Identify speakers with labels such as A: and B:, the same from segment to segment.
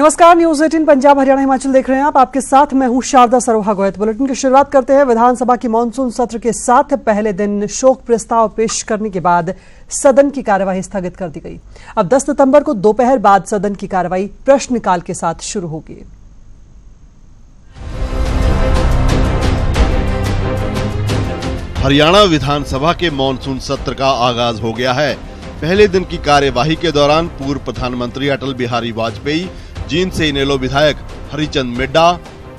A: नमस्कार, न्यूज 18 पंजाब हरियाणा हिमाचल देख रहे हैं आप। आपके साथ मैं हूं शारदा सरोहा गोयत। बुलेटिन की शुरुआत करते हैं विधानसभा की मानसून सत्र के साथ पहले दिन शोक प्रस्ताव पेश करने के बाद सदन की कार्यवाही स्थगित कर दी गई। अब 10 सितंबर को दोपहर बाद सदन की कार्यवाही प्रश्नकाल के साथ शुरू होगी।
B: हरियाणा विधानसभा के मानसून सत्र का आगाज हो गया है। पहले दिन की कार्यवाही के दौरान पूर्व प्रधानमंत्री अटल बिहारी वाजपेयी, जींद से इनेलो विधायक हरिचंद मिड्डा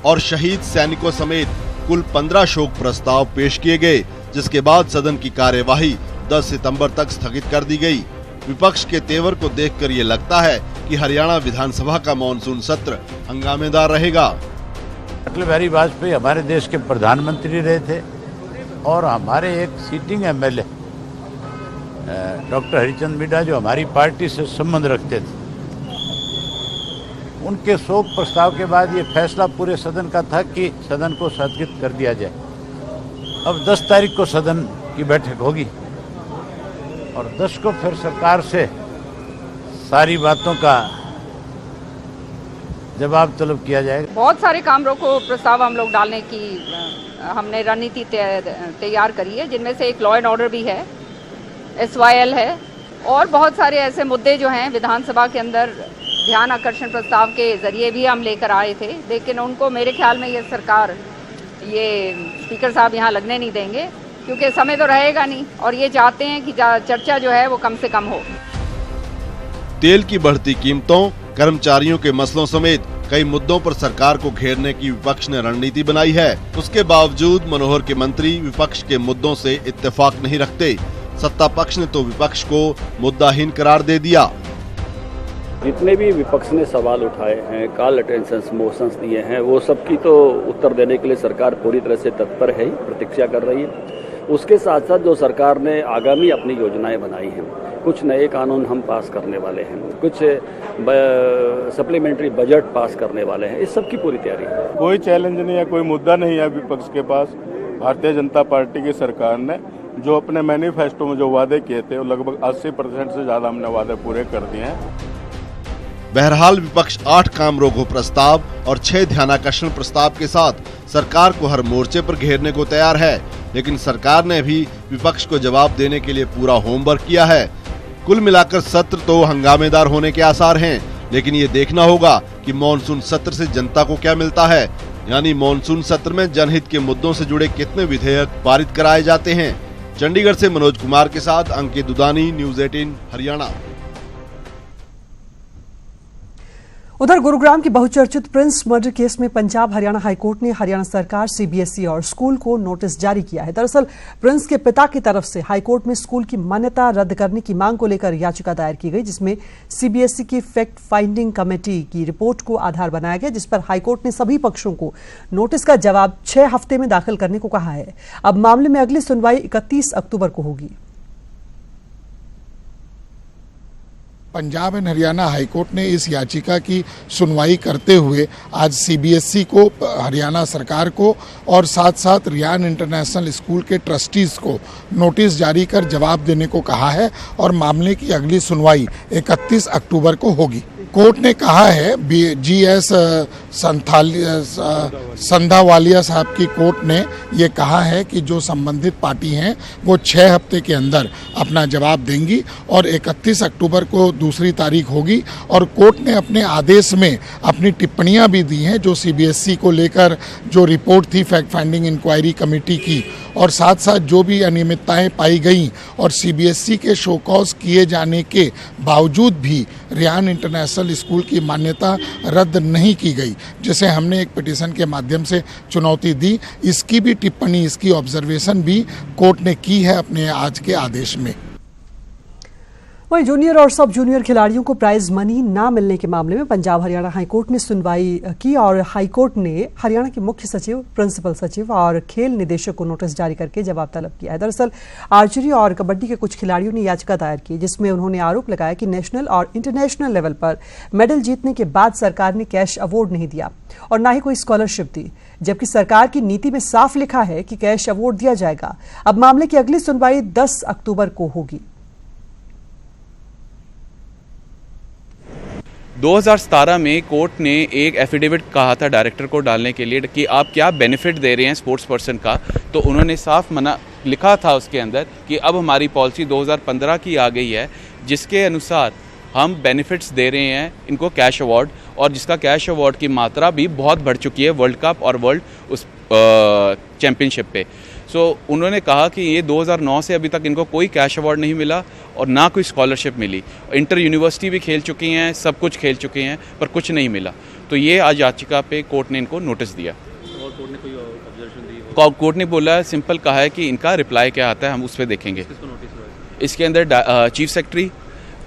B: और शहीद सैनिकों समेत कुल 15 शोक प्रस्ताव पेश किए गए, जिसके बाद सदन की कार्यवाही 10 सितंबर तक स्थगित कर दी गई। विपक्ष के तेवर को देखकर ये लगता है कि हरियाणा विधानसभा का मानसून सत्र हंगामेदार रहेगा।
C: अटल बिहारी वाजपेयी हमारे देश के प्रधानमंत्री रहे थे और हमारे एक sitting MLA doctor Harichand Midda जो हमारी पार्टी से संबंध रखते थे, उनके शोक प्रस्ताव के बाद ये फैसला पूरे सदन का था कि सदन को स्थगित कर दिया जाए। अब 10 तारीख को सदन की बैठक होगी और 10 को फिर सरकार से सारी बातों का जवाब तलब किया जाएगा।
D: बहुत सारे काम रोको प्रस्ताव हम लोग डालने की हमने रणनीति तैयार करी है, जिनमें से एक लॉ एंड ऑर्डर भी है, SYL है और बहुत सारे ऐसे मुद्दे जो हैं विधानसभा के अंदर ध्यान आकर्षण प्रस्ताव के जरिए भी हम लेकर आए थे, लेकिन उनको मेरे ख्याल में ये सरकार, ये स्पीकर साहब यहाँ लगने नहीं देंगे क्योंकि समय तो रहेगा नहीं और ये चाहते हैं कि चर्चा जो है वो कम से कम हो।
B: तेल की बढ़ती कीमतों, कर्मचारियों के मसलों समेत कई मुद्दों पर सरकार को घेरने की विपक्ष ने रणनीति बनाई है। उसके बावजूद मनोहर के मंत्री विपक्ष के मुद्दों से इत्तेफाक नहीं रखते। सत्ता पक्ष ने तो विपक्ष को मुद्दाहीन करार दे दिया।
E: जितने भी विपक्ष ने सवाल उठाए हैं, कॉल अटेंशंस, मोशंस दिए हैं, वो सब की तो उत्तर देने के लिए सरकार पूरी तरह से तत्पर है, प्रतीक्षा कर रही है। उसके साथ साथ जो सरकार ने आगामी अपनी योजनाएं बनाई हैं, कुछ नए कानून हम पास करने वाले हैं, कुछ सप्लीमेंट्री बजट पास करने वाले हैं, इस सब की पूरी तैयारी है।
F: कोई चैलेंज नहीं है, कोई मुद्दा नहीं है विपक्ष के पास। भारतीय जनता पार्टी की सरकार ने जो अपने मैनिफेस्टो में जो वादे किए थे, वो लगभग 80% से ज्यादा हमने वादे पूरे कर दिए हैं।
B: बहरहाल विपक्ष 8 काम रोको प्रस्ताव और 6 ध्यानाकर्षण प्रस्ताव के साथ सरकार को हर मोर्चे पर घेरने को तैयार है, लेकिन सरकार ने भी विपक्ष को जवाब देने के लिए पूरा होमवर्क किया है। कुल मिलाकर सत्र तो हंगामेदार होने के आसार हैं, लेकिन ये देखना होगा कि मानसून सत्र से जनता को क्या मिलता है, यानी मानसून सत्र में जनहित के मुद्दों से जुड़े कितने विधेयक पारित कराए जाते हैं। चंडीगढ़ से मनोज कुमार के साथ अंकित दुदानी, न्यूज 18 हरियाणा।
A: उधर गुरुग्राम की बहुचर्चित प्रिंस मर्डर केस में पंजाब हरियाणा हाईकोर्ट ने हरियाणा सरकार, CBSE और स्कूल को नोटिस जारी किया है। दरअसल प्रिंस के पिता की तरफ से हाईकोर्ट में स्कूल की मान्यता रद्द करने की मांग को लेकर याचिका दायर की गई, जिसमें CBSE की फैक्ट फाइंडिंग कमेटी की रिपोर्ट को आधार बनाया गया, जिस पर हाईकोर्ट ने सभी पक्षों को नोटिस का जवाब 6 हफ्ते में दाखिल करने को कहा है। अब मामले में अगली सुनवाई 31 अक्टूबर को होगी।
G: पंजाब एंड हरियाणा हाईकोर्ट ने इस याचिका की सुनवाई करते हुए आज CBSE को, हरियाणा सरकार को और साथ साथ रियान इंटरनेशनल स्कूल के ट्रस्टीज को नोटिस जारी कर जवाब देने को कहा है और मामले की अगली सुनवाई 31 अक्टूबर को होगी। कोर्ट ने कहा है, GS संधावालिया साहब की कोर्ट ने ये कहा है कि जो संबंधित पार्टी हैं वो 6 हफ्ते के अंदर अपना जवाब देंगी और 31 अक्टूबर को दूसरी तारीख होगी। और कोर्ट ने अपने आदेश में अपनी टिप्पणियां भी दी हैं, जो CBSE को लेकर जो रिपोर्ट थी फैक्ट फाइंडिंग इंक्वायरी कमेटी की, और साथ साथ जो भी अनियमितताएं पाई गई और CBSE के शो कॉज किए जाने के बावजूद भी रियान इंटरनेशनल स्कूल की मान्यता रद्द नहीं की गई, जिसे हमने एक पिटीशन के माध्यम से चुनौती दी। इसकी भी टिप्पणी, इसकी ऑब्जर्वेशन भी कोर्ट ने की है अपने आज के आदेश में।
A: वहीं जूनियर और सब जूनियर खिलाड़ियों को प्राइज मनी ना मिलने के मामले में पंजाब हरियाणा हाईकोर्ट ने सुनवाई की और हाईकोर्ट ने हरियाणा के मुख्य सचिव, प्रिंसिपल सचिव और खेल निदेशक को नोटिस जारी करके जवाब तलब किया है। दरअसल आर्चरी और कबड्डी के कुछ खिलाड़ियों ने याचिका दायर की, जिसमें उन्होंने आरोप लगाया कि नेशनल और इंटरनेशनल लेवल पर मेडल जीतने के बाद सरकार ने कैश अवार्ड नहीं दिया और न ही कोई स्कॉलरशिप दी, जबकि सरकार की नीति में साफ लिखा है कि कैश अवार्ड दिया जाएगा। अब मामले की अगली सुनवाई 10 अक्टूबर को होगी।
H: 2017 में कोर्ट ने एक एफिडेविट कहा था डायरेक्टर को डालने के लिए कि आप क्या बेनिफिट दे रहे हैं स्पोर्ट्स पर्सन का, तो उन्होंने साफ मना लिखा था उसके अंदर कि अब हमारी पॉलिसी 2015 की आ गई है जिसके अनुसार हम बेनिफिट्स दे रहे हैं इनको कैश अवार्ड, और जिसका कैश अवार्ड की मात्रा भी बहुत बढ़ चुकी है वर्ल्ड कप और वर्ल्ड उस चैम्पियनशिप पे। सो उन्होंने कहा कि ये 2009 से अभी तक इनको कोई कैश अवार्ड नहीं मिला और ना कोई स्कॉलरशिप मिली। इंटर यूनिवर्सिटी भी खेल चुकी हैं, सब कुछ खेल चुके हैं, पर कुछ नहीं मिला। तो ये आज याचिका पे कोर्ट ने इनको नोटिस दिया और कोर्ट ने कोई ऑब्जर्वेशन दी? कोर्ट ने बोला सिंपल कहा है कि इनका रिप्लाई क्या आता है हम उस पर देखेंगे। इसके अंदर चीफ सेक्रेटरी,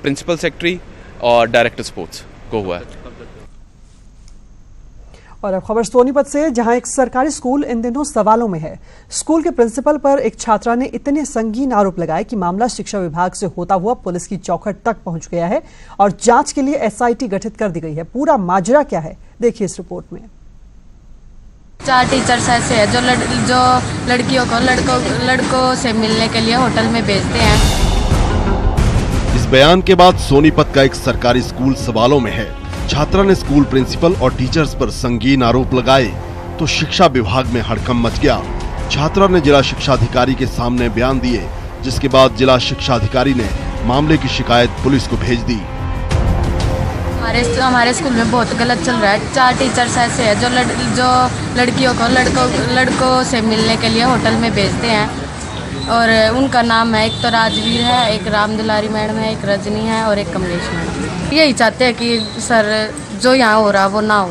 H: प्रिंसिपल सेक्रेटरी और डायरेक्टर स्पोर्ट्स को हुआ है।
A: और अब खबर सोनीपत से, जहां एक सरकारी स्कूल इन दिनों सवालों में है। स्कूल के प्रिंसिपल पर एक छात्रा ने इतने संगीन आरोप लगाए कि मामला शिक्षा विभाग से होता हुआ पुलिस की चौखट तक पहुंच गया है और जांच के लिए एसआईटी गठित कर दी गई है। पूरा माजरा क्या है, देखिए इस रिपोर्ट में।
I: 4 टीचर्स ऐसे हैं जो लड़कियों को लड़कों से मिलने के लिए होटल में भेजते हैं।
B: इस बयान के बाद सोनीपत का एक सरकारी स्कूल सवालों में है। छात्रा ने स्कूल प्रिंसिपल और टीचर्स पर संगीन आरोप लगाए तो शिक्षा विभाग में हड़कंप मच गया। छात्रा ने जिला शिक्षा अधिकारी के सामने बयान दिए, जिसके बाद जिला शिक्षा अधिकारी ने मामले की शिकायत पुलिस को भेज दी।
I: हमारे स्कूल में बहुत गलत चल रहा है। 4 टीचर्स ऐसे हैं जो लड़कियों को लड़कों से मिलने के लिए होटल में भेजते हैं और उनका नाम है, एक तो राजवीर है, एक राम दुलारी मैडम है, एक रजनी है और एक कमलेश मैडम। यही चाहते हैं कि सर जो यहाँ हो रहा वो ना हो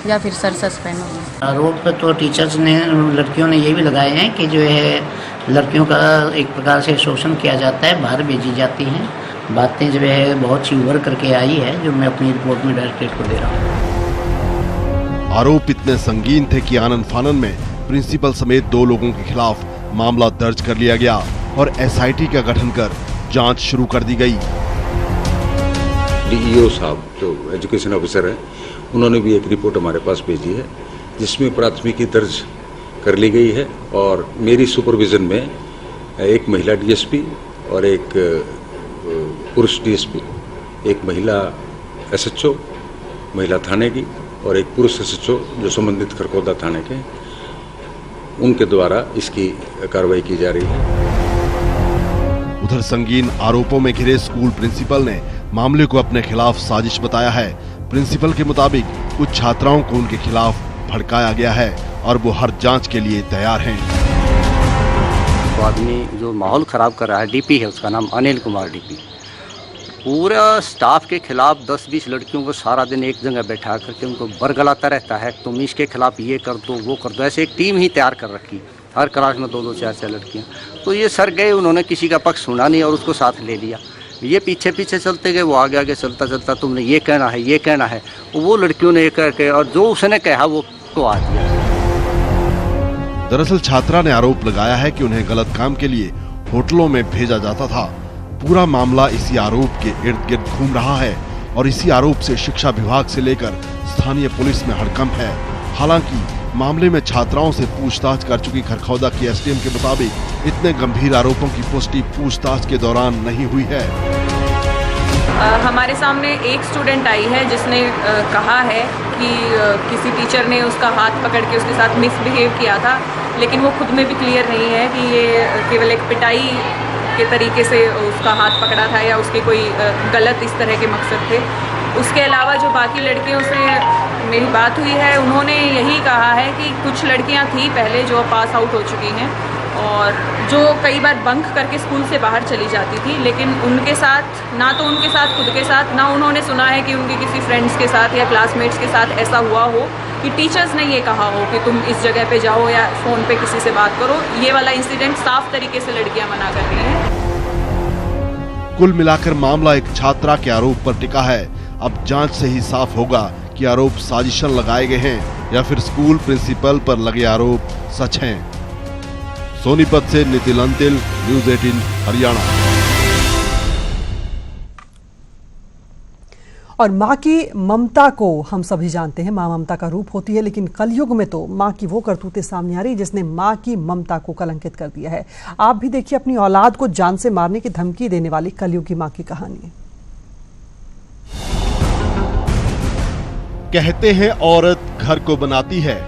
I: या फिर सर सस्पेंड हो।
J: आरोप तो टीचर्स ने, लड़कियों ने ये भी लगाए हैं कि जो है लड़कियों का एक प्रकार से शोषण किया जाता है, बाहर भेजी जाती हैं। बातें जो है बहुत सी उभर करके आई है, जो मैं अपनी रिपोर्ट में डायरेक्टरेट को दे रहा हूँ।
B: आरोप इतने संगीन थे कि आनन फानन में प्रिंसिपल समेत 2 लोगों के खिलाफ मामला दर्ज कर लिया गया और एसआईटी का गठन कर जांच शुरू कर दी गई।
K: डीईओ साहब जो एजुकेशन ऑफिसर है, उन्होंने भी एक रिपोर्ट हमारे पास भेजी है जिसमें प्राथमिकी दर्ज कर ली गई है और मेरी सुपरविजन में एक महिला डीएसपी और एक पुरुष डीएसपी, एक महिला एसएचओ महिला थाने की और एक पुरुष एसएचओ जो संबंधित खरखोदा थाने के, उनके द्वारा इसकी कार्रवाई की जा रही है।
B: उधर संगीन आरोपों में घिरे स्कूल प्रिंसिपल ने मामले को अपने खिलाफ साजिश बताया है। प्रिंसिपल के मुताबिक कुछ छात्राओं को उनके खिलाफ भड़काया गया है और वो हर जांच के लिए तैयार हैं।
L: तो आदमी जो माहौल खराब कर रहा है, डीपी है, उसका नाम अनिल कुमार डीपी, पूरा स्टाफ के खिलाफ 10-20 लड़कियों को सारा दिन एक जगह बैठा करके उनको बरगलाता रहता है। तुम इसके खिलाफ ये कर दो, वो कर दो, ऐसे एक टीम ही तैयार कर रखी, हर क्लास में 2-2, 4-4 लड़कियां। तो ये सर गए, उन्होंने किसी का पक्ष सुना नहीं और उसको साथ ले लिया। ये पीछे पीछे चलते गए, वो आगे आगे चलता चलता तुमने ये कहना है, ये कहना है, वो लड़कियों ने ये कह के और जो उसने कहा वो को आ दिया।
B: दरअसल छात्रा ने आरोप लगाया है कि उन्हें गलत काम के लिए होटलों में भेजा जाता था। पूरा मामला इसी आरोप के इर्द गिर्द घूम रहा है और इसी आरोप से शिक्षा विभाग से लेकर स्थानीय पुलिस में हड़कंप है। हालांकि मामले में छात्राओं से पूछताछ कर चुकी खरखौदा की एसडीएम के मुताबिक इतने गंभीर आरोपों की पुष्टि पूछताछ के दौरान नहीं हुई है।
D: हमारे सामने एक स्टूडेंट आई है जिसने कहा है कि किसी टीचर ने उसका हाथ पकड़ के उसके साथ मिसबिहेव किया था, लेकिन वो खुद में भी क्लियर नहीं है कि ये केवल एक पिटाई के तरीके से उसका हाथ पकड़ा था या उसके कोई गलत इस तरह के मकसद थे। उसके अलावा जो बाकी लड़कियों से मेरी बात हुई है, उन्होंने यही कहा है कि कुछ लड़कियां थी पहले जो पास आउट हो चुकी हैं और जो कई बार बंक करके स्कूल से बाहर चली जाती थी, लेकिन उनके साथ ना तो उनके साथ खुद के साथ ना उन्होंने सुना है कि उनके किसी फ्रेंड्स के साथ या क्लासमेट्स के साथ ऐसा हुआ हो कि टीचर्स ने ये कहा हो कि तुम इस जगह पे जाओ या फ़ोन पे किसी से बात करो। ये वाला इंसिडेंट साफ तरीके से लड़कियां मना कर रही हैं।
B: कुल मिलाकर मामला एक छात्रा के आरोप पर टिका है। अब जांच से ही साफ होगा कि आरोप साजिशन लगाए गए हैं या फिर स्कूल प्रिंसिपल पर लगे आरोप सच हैं। सोनीपत से नितिन अंतिल, न्यूज़ 18 हरियाणा।
A: और माँ की ममता को हम सभी जानते हैं, माँ ममता का रूप होती है, लेकिन कलयुग में तो माँ की वो करतूतें सामने आ रही जिसने माँ की ममता को कलंकित कर दिया है। आप भी देखिए अपनी औलाद को जान से मारने की धमकी देने वाली कलयुगी माँ की कहानी।
B: कहते हैं औरत घर को बनाती है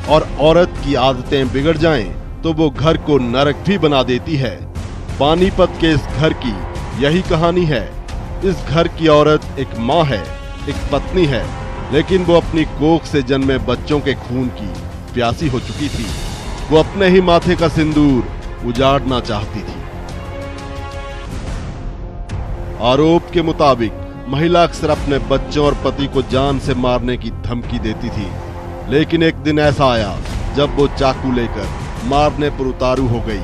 B: और औरत की आदतें बिगड़ जाएं तो वो घर को नरक भी बना देती है। पानीपत के इस घर की यही कहानी है। इस घर की औरत एक माँ है, एक पत्नी है, लेकिन वो अपनी कोख से जन्मे बच्चों के खून की प्यासी हो चुकी थी। वो अपने ही माथे का सिंदूर उजाड़ना चाहती थी। आरोप के मुताबिक महिला अक्सर अपने बच्चों और पति को जान से मारने की धमकी देती थी, लेकिन एक दिन ऐसा आया जब वो चाकू लेकर मारने पर उतारू हो गई।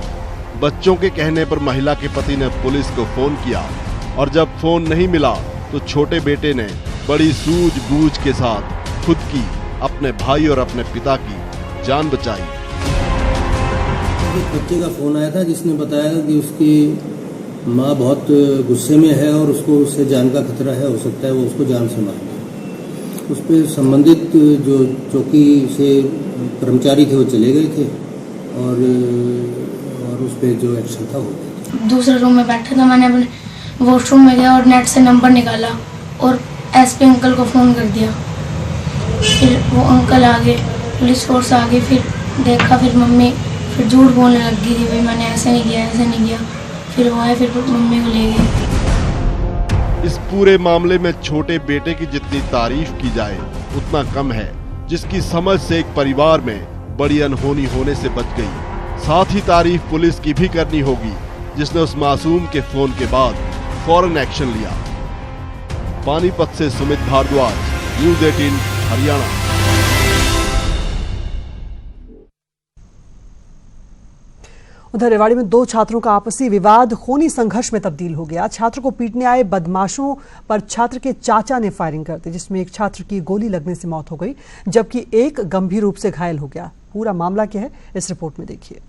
B: बच्चों के कहने पर महिला के पति ने पुलिस को फोन किया और जब फोन नहीं मिला तो छोटे बेटे ने बड़ी सूझबूझ के साथ खुद की, अपने भाई और अपने पिता की जान बचाई।
M: बच्चे का फोन आया था जिसने बताया कि उसकी माँ बहुत गुस्से में है और उसको उससे जान का खतरा है, हो सकता है वो उसको जान से मार दे। उस पर संबंधित जो चौकी से कर्मचारी थे वो चले गए थे और उस पर जो एक्शन था वो
I: दूसरे रूम में बैठा था। मैंने अपने वॉशरूम में गया और नेट से नंबर निकाला और एसपी अंकल को फ़ोन कर दिया। फिर वो अंकल आ गए, पुलिस फोर्स आ गई। फिर देखा, फिर मम्मी फिर झूठ बोलने लग गई थी, भाई मैंने ऐसे नहीं किया, ऐसे नहीं किया। फिर वो आए, फिर मम्मी को ले गए।
B: इस पूरे मामले में छोटे बेटे की जितनी तारीफ की जाए उतना कम है, जिसकी समझ से एक परिवार में बड़ी अनहोनी होने से बच गई। साथ ही तारीफ पुलिस की भी करनी होगी, जिसने उस मासूम के फोन के बाद फौरन एक्शन लिया। पानीपत से सुमित भारद्वाज, न्यूज़ 18 हरियाणा।
A: उधर रेवाड़ी में 2 छात्रों का आपसी विवाद खूनी संघर्ष में तब्दील हो गया। छात्र को पीटने आए बदमाशों पर छात्र के चाचा ने फायरिंग कर दी, जिसमें एक छात्र की गोली लगने से मौत हो गई, जबकि एक गंभीर रूप से घायल हो गया। पूरा मामला क्या है, इस रिपोर्ट में देखिए।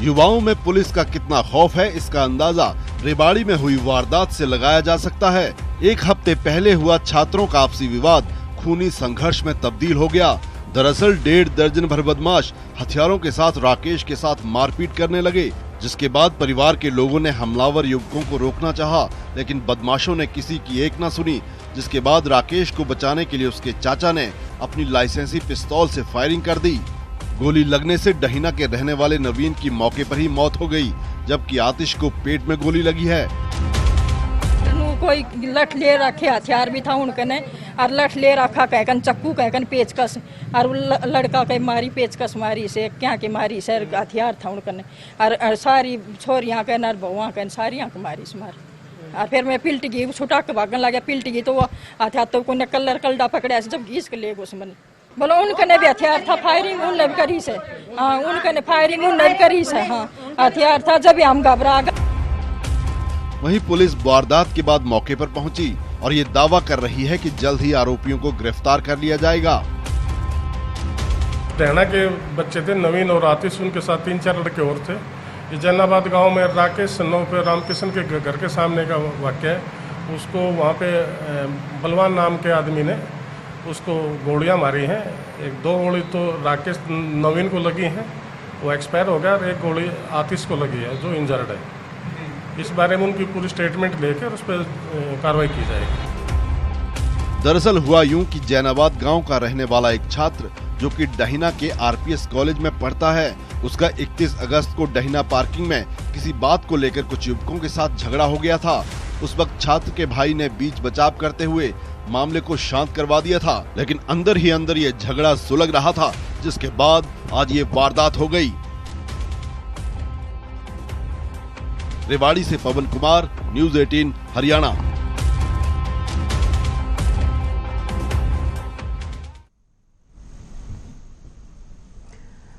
B: युवाओं में पुलिस का कितना खौफ है, इसका अंदाजा रेवाड़ी में हुई वारदात से लगाया जा सकता है। एक हफ्ते पहले हुआ छात्रों का आपसी विवाद खूनी संघर्ष में तब्दील हो गया। दरअसल 1.5 दर्जन भर बदमाश हथियारों के साथ राकेश के साथ मारपीट करने लगे, जिसके बाद परिवार के लोगों ने हमलावर युवकों को रोकना चाहा, लेकिन बदमाशों ने किसी की एक न सुनी, जिसके बाद राकेश को बचाने के लिए उसके चाचा ने अपनी लाइसेंसी पिस्तौल से फायरिंग कर दी। गोली लगने से डहीना के रहने वाले नवीन की मौके पर ही मौत हो गई, जबकि आतिश को पेट में गोली लगी है।
N: कोई लठ ले रखे, हथियार भी था उनकने, और लठ ले रखा कहकन चक्कू कहकन पेचकस, और लड़का के मारी पेचकस मारी से क्या के मारी से हथियार था उनकने, और सारी छोरियाँ के नर बहुआ के सारियाँ के मारी से मारी। और फिर मैं पिल्ट गई, छुटा के भागने लगे, पिल्ट गई तो वो हथियार तो कोई कलर कलडा पकड़े ऐसे जब घीस के ले गो मन बोलो उनकने भी हथियार था, फायरिंग उनने भी करी से। हाँ, उनकने फायरिंग उनने भी करी से। हाँ, हथियार था, जब हम घबरा गए।
B: वहीं पुलिस वारदात के बाद मौके पर पहुंची और ये दावा कर रही है कि जल्द ही आरोपियों को गिरफ्तार कर लिया जाएगा।
O: टहना के बच्चे थे नवीन और आतिश, उनके साथ 3-4 लड़के और थे। ये जैनाबाद गांव में राकेश सन्नो पे रामकिशन के घर के सामने का वाक्य है। उसको वहाँ पे बलवान नाम के आदमी ने उसको गोलियां मारी हैं। 1-2 गोली तो राकेश नवीन को लगी हैं, वो एक्सपायर हो गया, और 1 गोली आतिश को लगी है जो इंजर्ड है। इस बारे में उनकी पूरी स्टेटमेंट लेकर उस पर कार्रवाई की जाएगी।
B: दरअसल हुआ यूं कि जैनाबाद गांव का रहने वाला एक छात्र जो कि डहीना के आरपीएस कॉलेज में पढ़ता है, उसका 31 अगस्त को डहीना पार्किंग में किसी बात को लेकर कुछ युवकों के साथ झगड़ा हो गया था। उस वक्त छात्र के भाई ने बीच बचाव करते हुए मामले को शांत करवा दिया था, लेकिन अंदर ही अंदर ये झगड़ा सुलग रहा था, जिसके बाद आज ये वारदात हो गई। रेवाड़ी से पवन कुमार, न्यूज़ 18 हरियाणा।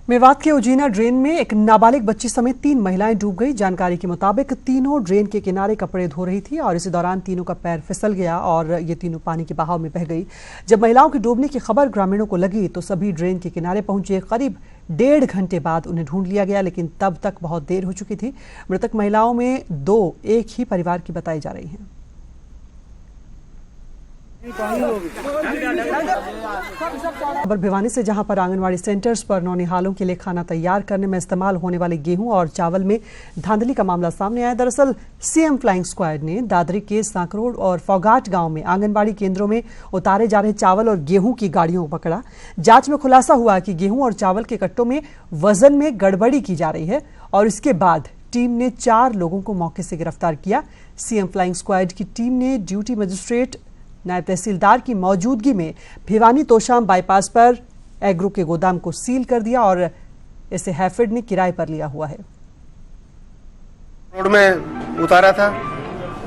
A: मेवात के उजीना ड्रेन में एक नाबालिग बच्ची समेत 3 महिलाएं डूब गई। जानकारी के मुताबिक तीनों ड्रेन के किनारे कपड़े धो रही थी और इसी दौरान तीनों का पैर फिसल गया और ये तीनों पानी के बहाव में बह गई। जब महिलाओं के डूबने की खबर ग्रामीणों को लगी तो सभी ड्रेन के किनारे पहुंचे। करीब 1.5 घंटे बाद उन्हें ढूंढ लिया गया, लेकिन तब तक बहुत देर हो चुकी थी। मृतक महिलाओं में 2 एक ही परिवार की बताई जा रही हैं। खबर भिवानी से, जहां पर आंगनवाड़ी सेंटर्स पर नौनिहालों के लिए खाना तैयार करने में इस्तेमाल होने वाले गेहूं और चावल में धांधली का मामला सामने आया। दरअसल सीएम फ्लाइंग स्क्वाड ने दादरी के सांकरोड और फौगाट गांव में आंगनबाड़ी केंद्रों में उतारे जा रहे चावल और गेहूं की गाड़ियों को पकड़ा। जांच में खुलासा हुआ कि गेहूं और चावल के कट्टों में वजन में गड़बड़ी की जा रही है और इसके बाद टीम ने 4 लोगों को मौके से गिरफ्तार किया। सीएम फ्लाइंग स्क्वाड की टीम ने ड्यूटी मजिस्ट्रेट नायब तहसीलदार की मौजूदगी में भिवानी तोशाम बाईपास पर एग्रो के गोदाम को सील कर दिया और इसे हैफेड ने किराए पर लिया हुआ है।
P: रोड में उतारा था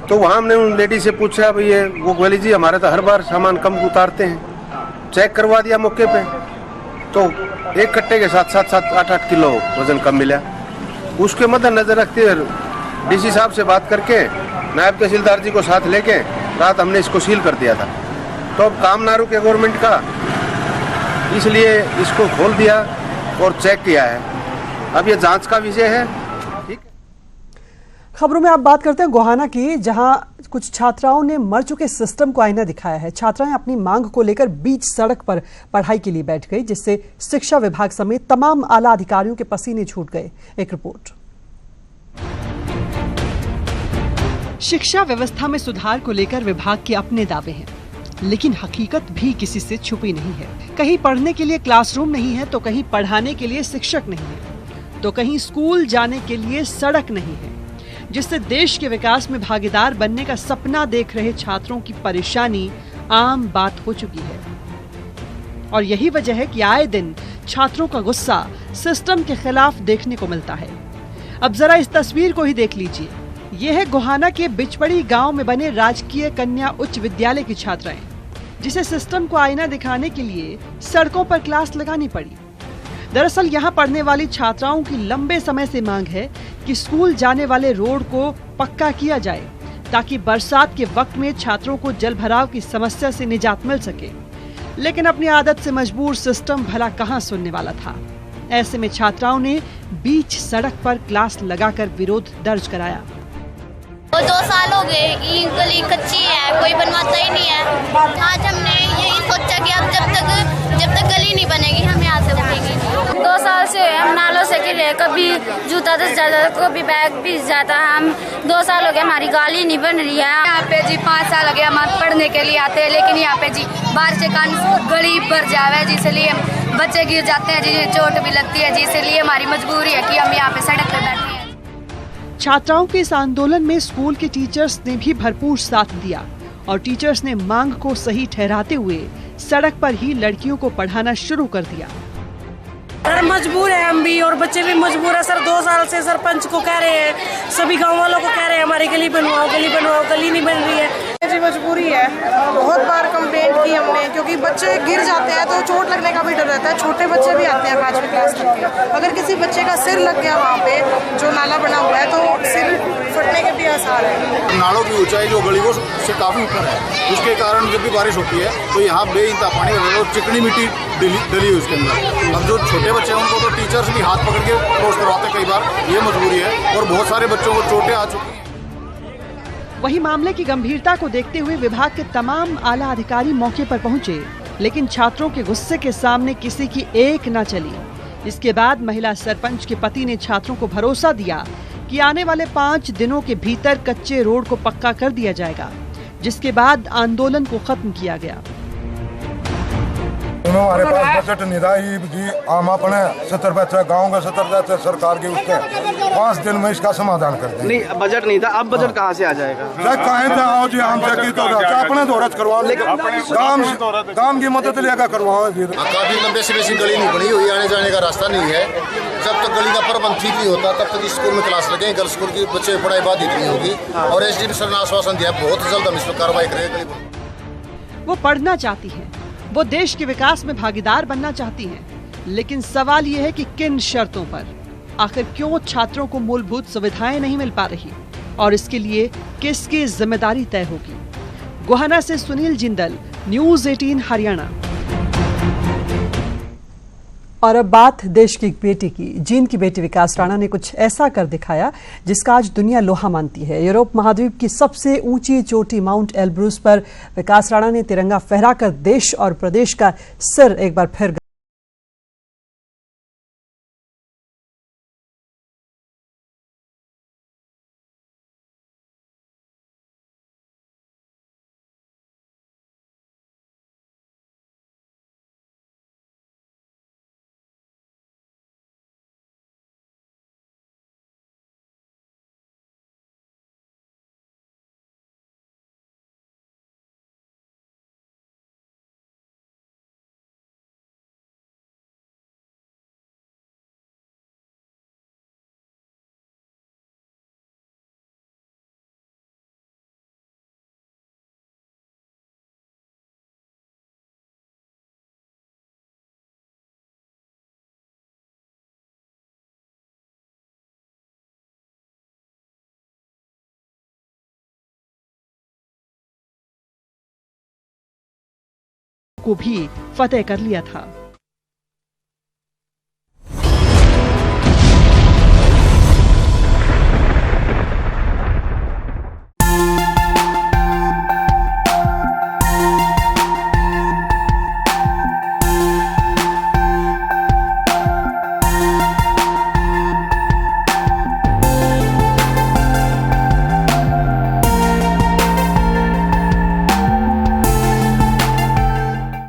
P: तो वहां हमने उन लेडी से पूछा, भाई ये वो बोली जी हमारे तो हर बार सामान कम उतारते हैं। चेक करवा दिया मौके पे तो एक कट्टे के साथ 7-8 किलो वजन कम मिला। उसके मद्देनजर रखते हुए डीसी साहब से बात करके नायब तहसीलदार जी को साथ लेके रात हमने इसको सील कर दिया था। तो अब काम ना रुके गवर्नमेंट का, इसलिए इसको खोल दिया और चेक किया है। अब ये जांच का विषय है। ठीक है,
A: खबरों में आप बात करते हैं गोहाना की, जहां कुछ छात्राओं ने मर चुके सिस्टम को आईना दिखाया है। छात्राएं अपनी मांग को लेकर बीच सड़क पर पढ़ाई के लिए बैठ गई, जिससे शिक्षा विभाग समेत तमाम आला अधिकारियों के पसीने छूट गए। एक रिपोर्ट। शिक्षा व्यवस्था में सुधार को लेकर विभाग के अपने दावे हैं, लेकिन हकीकत भी किसी से छुपी नहीं है। कहीं पढ़ने के लिए क्लासरूम नहीं है तो कहीं पढ़ाने के लिए शिक्षक नहीं है, तो कहीं स्कूल जाने के लिए सड़क नहीं है, जिससे देश के विकास में भागीदार बनने का सपना देख रहे छात्रों की परेशानी आम बात हो चुकी है। और यही वजह है कि आए दिन छात्रों का गुस्सा सिस्टम के खिलाफ देखने को मिलता है। अब जरा इस तस्वीर को ही देख लीजिए। ये है गोहाना के बिचपड़ी गांव में बने राजकीय कन्या उच्च विद्यालय की छात्राएं, जिसे सिस्टम को आईना दिखाने के लिए सड़कों पर क्लास लगानी पड़ी। दरअसल यहाँ पढ़ने वाली छात्राओं की लंबे समय से मांग है कि स्कूल जाने वाले रोड को पक्का किया जाए, ताकि बरसात के वक्त में छात्रों को जलभराव की समस्या से निजात मिल सके। लेकिन अपनी आदत से मजबूर सिस्टम भला कहाँ सुनने वाला था। ऐसे में छात्राओं ने बीच सड़क पर क्लास लगाकर विरोध दर्ज कराया।
Q: 2 साल हो गए, ये गली कच्ची है, कोई बनवाता ही नहीं है। आज हमने यही सोचा कि अब जब तक गली नहीं बनेगी हम यहाँ से उठेंगे।
I: 2 साल से हम नालों से गिरे, कभी जूता धस जाता, कभी बैग भीग जाता। हम 2 साल हो गए, हमारी गाली नहीं बन रही है।
Q: यहाँ पे जी 5 साल हो गए हम पढ़ने के लिए आते हैं, लेकिन यहाँ पे जी बारिश के कारण गली भर जावे, जिसलिए बच्चे गिर जाते हैं जी, चोट भी लगती है, जिसलिए हमारी मजबूरी है कि हम यहाँ पे सड़क पे बैठे हैं।
A: छात्राओं के इस आंदोलन में स्कूल के टीचर्स ने भी भरपूर साथ दिया और टीचर्स ने मांग को सही ठहराते हुए सड़क पर ही लड़कियों को पढ़ाना शुरू कर दिया।
R: सर मजबूर है हम भी और बच्चे भी मजबूर है सर। 2 साल से सरपंच को कह रहे हैं, सभी गांव वालों को कह रहे हैं हमारी गली बनवाओ, गली नहीं बन रही है।
S: जी मजबूरी है, बहुत बार कंप्लेंट की हमने, क्योंकि बच्चे गिर जाते हैं तो चोट लगने का भी डर रहता है। छोटे बच्चे भी आते हैं 5वीं क्लास तक के, अगर किसी बच्चे का सिर लग गया वहाँ पे जो नाला बना हुआ है तो सिर फटने के भी आसार है।
T: नालों की ऊंचाई जो गली को से काफी ऊपर है, उसके कारण जब भी बारिश होती है तो यहाँ बेइंतहा पानी और चिकनी मिट्टी डली हुई उसके अंदर। अब जो छोटे बच्चे हैं उनको तो टीचर्स भी हाथ पकड़ के क्रॉस करवाते कई बार, ये मजबूरी है और बहुत सारे बच्चों को चोटें आ चुकी हैं।
A: वहीं मामले की गंभीरता को देखते हुए विभाग के तमाम आला अधिकारी मौके पर पहुंचे, लेकिन छात्रों के गुस्से के सामने किसी की एक न चली। इसके बाद महिला सरपंच के पति ने छात्रों को भरोसा दिया कि आने वाले 5 दिनों के भीतर कच्चे रोड को पक्का कर दिया जाएगा, जिसके बाद आंदोलन को खत्म किया गया।
U: हमारे पास बजट नहीं रहा जी, हम अपने 70 गाँव का 70 सरकार के उसके 5 दिन में इसका समाधान कर दें।
V: नहीं बजट नहीं था, अब बजट कहाँ से आ जाएगा?
U: कहें था आओ जी, हम अपने दौरत करवाओ, काम की मदद लेकर करवाओ।
T: काफी लंबे से बेसी गली नहीं बनी हुई, आने जाने का रास्ता नहीं है। जब तक गली का प्रबंध ठीक नहीं होता तब तक स्कूल में क्लास लगे, गर्ल्स स्कूल की बच्चे पढ़ाई बाधित नहीं होगी। और एसडीएम सर ने आश्वासन दिया बहुत जल्द हम इस पर कार्रवाई करेंगे।
A: वो पढ़ना चाहती है, वो देश के विकास में भागीदार बनना चाहती हैं, लेकिन सवाल ये है कि किन शर्तों पर। आखिर क्यों छात्रों को मूलभूत सुविधाएं नहीं मिल पा रही और इसके लिए किसकी जिम्मेदारी तय होगी। गोहाना से सुनील जिंदल, न्यूज़ 18 हरियाणा। और अब बात देश की एक बेटी की। जींद की बेटी विकास राणा ने कुछ ऐसा कर दिखाया जिसका आज दुनिया लोहा मानती है। यूरोप महाद्वीप की सबसे ऊंची चोटी माउंट एल्ब्रूस पर विकास राणा ने तिरंगा फहराकर देश और प्रदेश का सिर एक बार फिर
C: को भी फतेह कर लिया था।